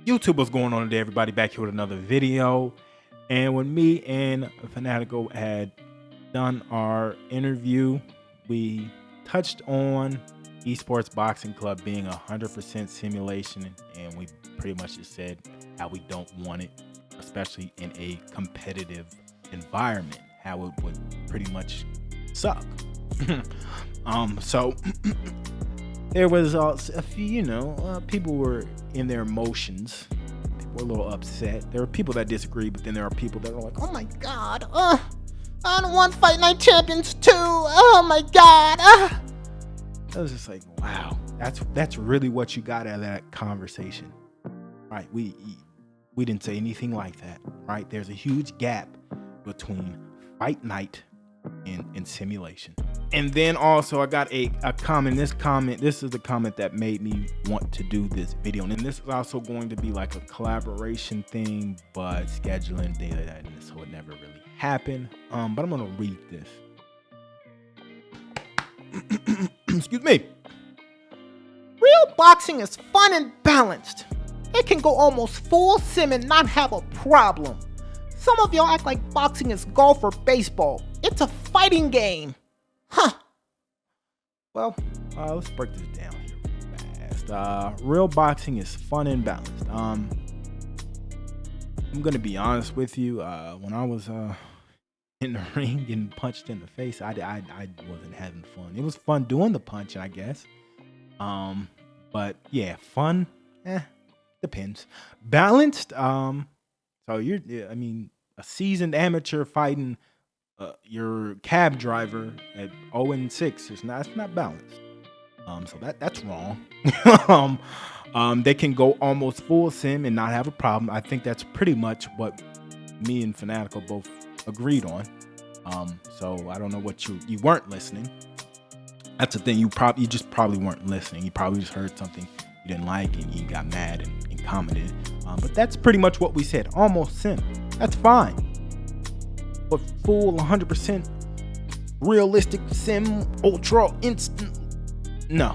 YouTube, what's going on today, everybody? Back here with another video. And when me and Fanatical had done our interview, we touched on Esports Boxing Club being 100% simulation, and we pretty much just said how we don't want it, especially in a competitive environment, how it would pretty much suck. So there was a few, people were in their emotions. People were a little upset. There were people that disagreed, but then there are people that are like, oh my God, I don't want Fight Night Champions too. Oh my God. I was just like, wow, that's really what you got out of that conversation, right? We didn't say anything like that, right? There's a huge gap between Fight Night and simulation. And then also I got a comment. This is the comment that made me want to do this video. And this is also going to be like a collaboration thing, but scheduling data, so it never really happened. But I'm gonna read this. Excuse me. Real boxing is fun and balanced. It can go almost full sim and not have a problem. Some of y'all act like boxing is golf or baseball. It's a fighting game. Huh. Well, let's break this down here fast. Real boxing is fun and balanced. I'm gonna be honest with you. When I was in the ring getting punched in the face, I wasn't having fun. It was fun doing the punch, I guess. But yeah, fun, depends. Balanced, so a seasoned amateur fighting your cab driver at 0-6 it's not balanced. So that's wrong. They can go almost full sim and not have a problem. I think that's pretty much what me and Fanatical both agreed on. So I don't know what you weren't listening. That's the thing. You just probably weren't listening. You probably just heard something you didn't like and you got mad and commented. But that's pretty much what we said. Almost sim. That's fine. But full 100% realistic sim, ultra instant. No,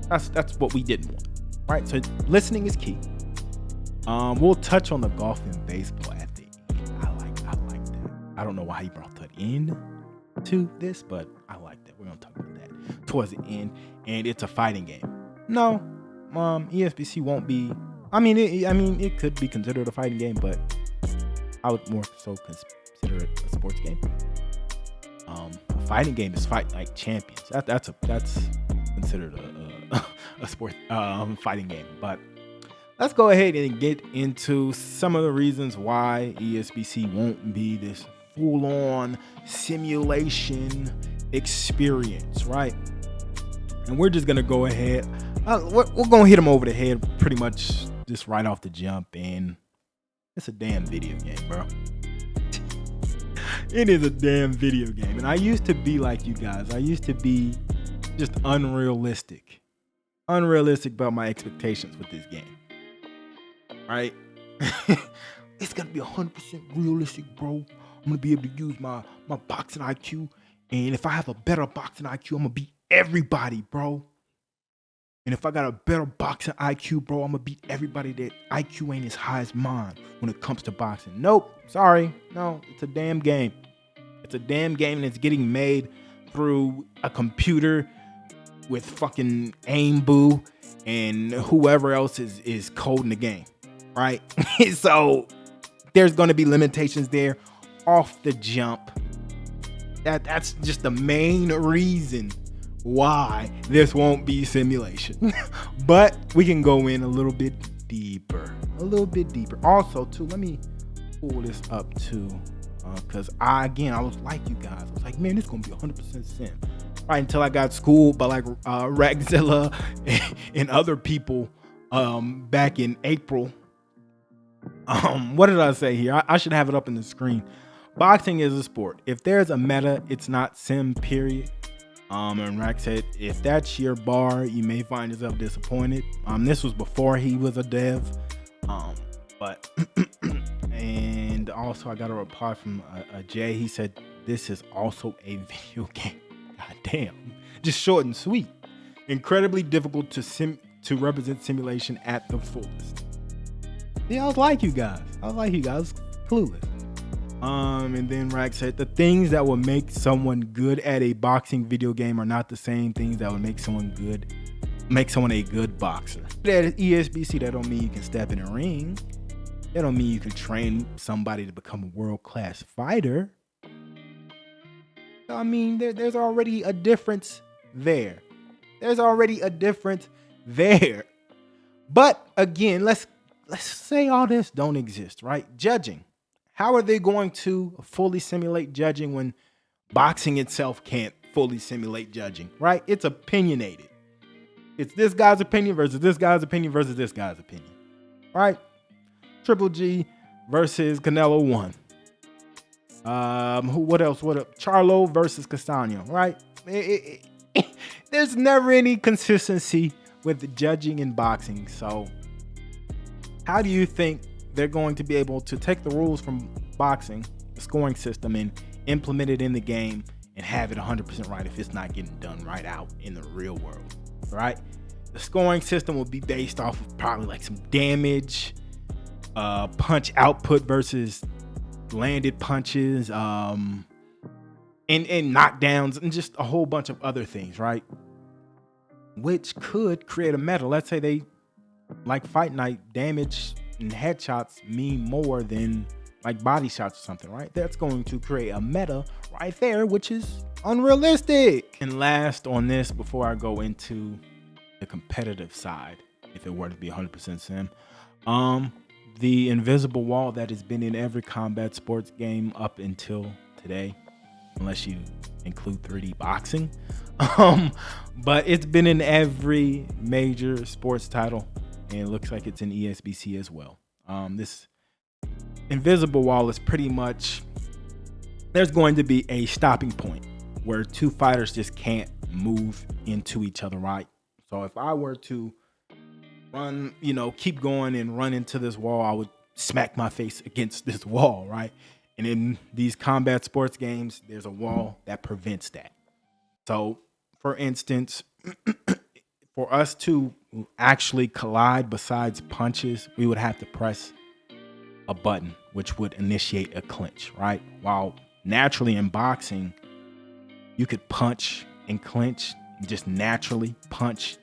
that's what we didn't want. Right. So listening is key. We'll touch on the golf and baseball at the end. I like that. I don't know why he brought that in to this, but I like that. We're gonna talk about that towards the end. And it's a fighting game. No, ESBC won't be. It could be considered a fighting game, but I would more so consider it a sports game. A fighting game is Fight Like Champions. That's considered a sport fighting game. But let's go ahead and get into some of the reasons why ESBC won't be this full-on simulation experience, right? And we're just gonna go ahead. We're gonna hit them over the head pretty much just right off the jump, and it's a damn video game, bro. It is a damn video game. And I used to be like you guys. I used to be just unrealistic about my expectations with this game, right? It's gonna be 100% realistic, bro. I'm gonna be able to use my boxing IQ, and if I have a better boxing IQ, I'm gonna beat everybody, bro. And if I got a better boxing IQ, bro, I'm gonna beat everybody that IQ ain't as high as mine when it comes to boxing. Nope, sorry, no, it's a damn game. It's a damn game, and it's getting made through a computer with fucking AimBoo and whoever else is coding the game, right? So there's gonna be limitations there off the jump. That's just the main reason why this won't be simulation. But we can go in a little bit deeper. Also, too, let me pull this up too, because I was like you guys. I was like, man, this is gonna be 100% sim, right? Until I got schooled by like Ragzilla and other people back in April. What did I say here? I should have it up in the screen. Boxing is a sport. If there's a meta, it's not sim, period. And Rack said, if that's your bar, you may find yourself disappointed. This was before he was a dev. But and also I got a reply from a Jay. He said, this is also a video game. God damn. Just short and sweet. Incredibly difficult to represent simulation at the fullest. Yeah, I was like you guys. Clueless. And then Rack said the things that will make someone good at a boxing video game are not the same things that would make someone a good boxer. At ESBC, that don't mean you can step in a ring. That don't mean you can train somebody to become a world-class fighter. I mean, there's already a difference there. But again, let's say all this don't exist, right? Judging. How are they going to fully simulate judging when boxing itself can't fully simulate judging, right? It's opinionated. It's this guy's opinion versus this guy's opinion versus this guy's opinion, right? Triple G versus Canelo 1. What else? Charlo versus Castano, right? There's never any consistency with the judging in boxing. So how do you think they're going to be able to take the rules from boxing, the scoring system, and implement it in the game and have it 100% right if it's not getting done right out in the real world, right? The scoring system will be based off of probably like some damage, punch output versus landed punches, and knockdowns, and just a whole bunch of other things, right? Which could create a meta. Let's say they, like Fight Night, damage and headshots mean more than like body shots or something, right? That's going to create a meta right there, which is unrealistic. And last on this, before I go into the competitive side, if it were to be 100% sim, the invisible wall that has been in every combat sports game up until today, unless you include 3D boxing, but it's been in every major sports title, and it looks like it's in ESBC as well. This invisible wall is pretty much, there's going to be a stopping point where two fighters just can't move into each other, right? So if I were to run, keep going and run into this wall, I would smack my face against this wall, right? And in these combat sports games, there's a wall that prevents that. So, for instance, for us to actually collide besides punches, we would have to press a button, which would initiate a clinch, right? While naturally in boxing, you could punch and clinch, just naturally punch,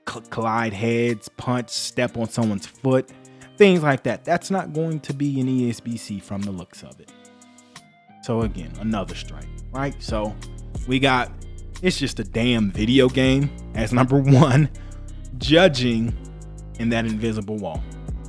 collide heads, punch, step on someone's foot, things like that. That's not going to be in ESBC from the looks of it. So again, another strike, right? So we got, it's just a damn video game as number one, judging in that invisible wall.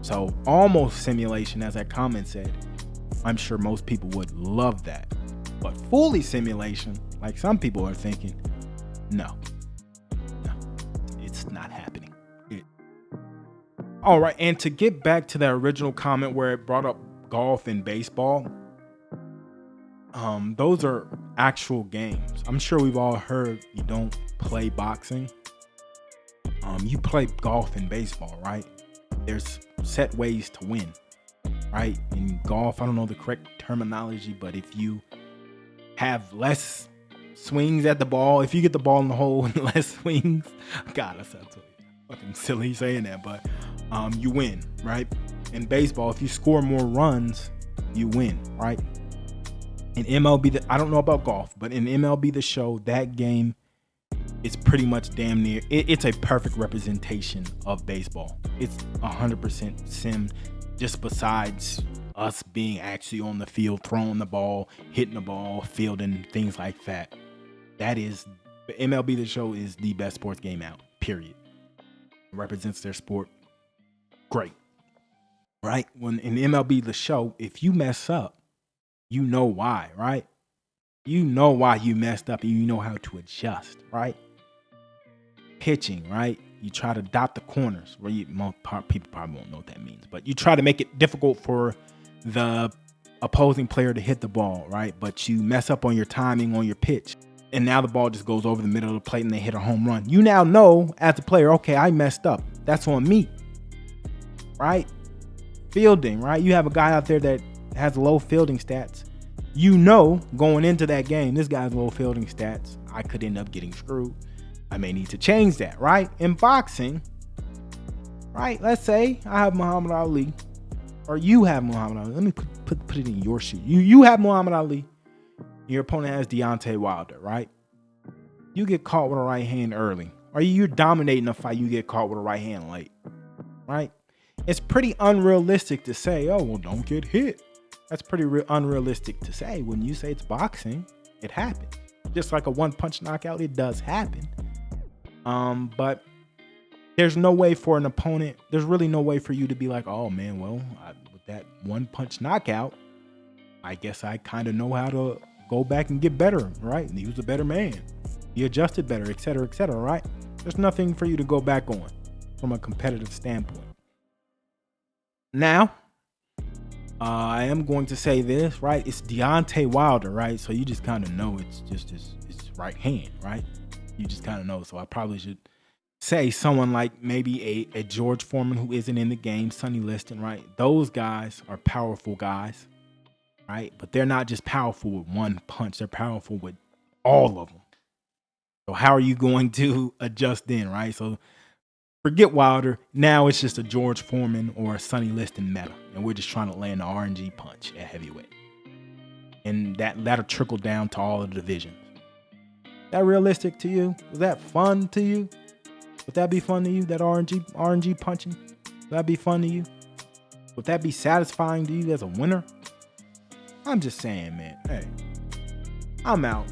So almost simulation, as that comment said. I'm sure most people would love that. But fully simulation, like some people are thinking, no, it's not happening. All right, and to get back to that original comment where it brought up golf and baseball, those are actual games. I'm sure we've all heard you don't play boxing. You play golf and baseball, right? There's set ways to win, right? In golf, I don't know the correct terminology, but if you have less swings at the ball, if you get the ball in the hole and less swings, God, that sounds so fucking silly saying that, but you win, right? In baseball, if you score more runs, you win, right? In MLB, I don't know about golf, but in MLB The Show, that game is pretty much damn near, it's a perfect representation of baseball. It's 100% sim, just besides us being actually on the field, throwing the ball, hitting the ball, fielding, things like that. That is, MLB The Show is the best sports game out, period. It represents their sport great, right? When in MLB The Show, if you mess up, you know why, right? You know why you messed up and you know how to adjust, right? Pitching, right? You try to dot the corners where people probably won't know what that means, but you try to make it difficult for the opposing player to hit the ball, right? But you mess up on your timing on your pitch, and now the ball just goes over the middle of the plate and they hit a home run. You now know as a player, okay, I messed up. That's on me, right? Fielding, right? You have a guy out there that has low fielding stats. You know, going into that game, this guy's low fielding stats. I could end up getting screwed. I may need to change that, right? In boxing, right? Let's say I have Muhammad Ali or you have Muhammad Ali. Let me put it in your shoe. You have Muhammad Ali. Your opponent has Deontay Wilder, right? You get caught with a right hand early, or you're dominating a fight. You get caught with a right hand late, right? It's pretty unrealistic to say, oh, well, don't get hit. That's pretty unrealistic to say. When you say it's boxing, it happens. Just like a one-punch knockout, it does happen. But there's no way for an opponent, there's really no way for you to be like, oh, man, well, with that one-punch knockout, I guess I kind of know how to go back and get better, right? And he was a better man. He adjusted better, et cetera, right? There's nothing for you to go back on from a competitive standpoint. Now, I am going to say this, right? It's Deontay Wilder, right? So you just kind of know it's just his right hand, right? You just kind of know. So I probably should say someone like maybe a George Foreman who isn't in the game, Sonny Liston, right? Those guys are powerful guys, right? But they're not just powerful with one punch. They're powerful with all of them. So how are you going to adjust then, right? So forget Wilder. Now it's just a George Foreman or a Sonny Liston meta. And we're just trying to land the RNG punch at heavyweight. And that'll trickle down to all of the divisions. Is that realistic to you? Was that fun to you? Would that be fun to you? That RNG punching? Would that be fun to you? Would that be satisfying to you as a winner? I'm just saying, man. Hey, I'm out.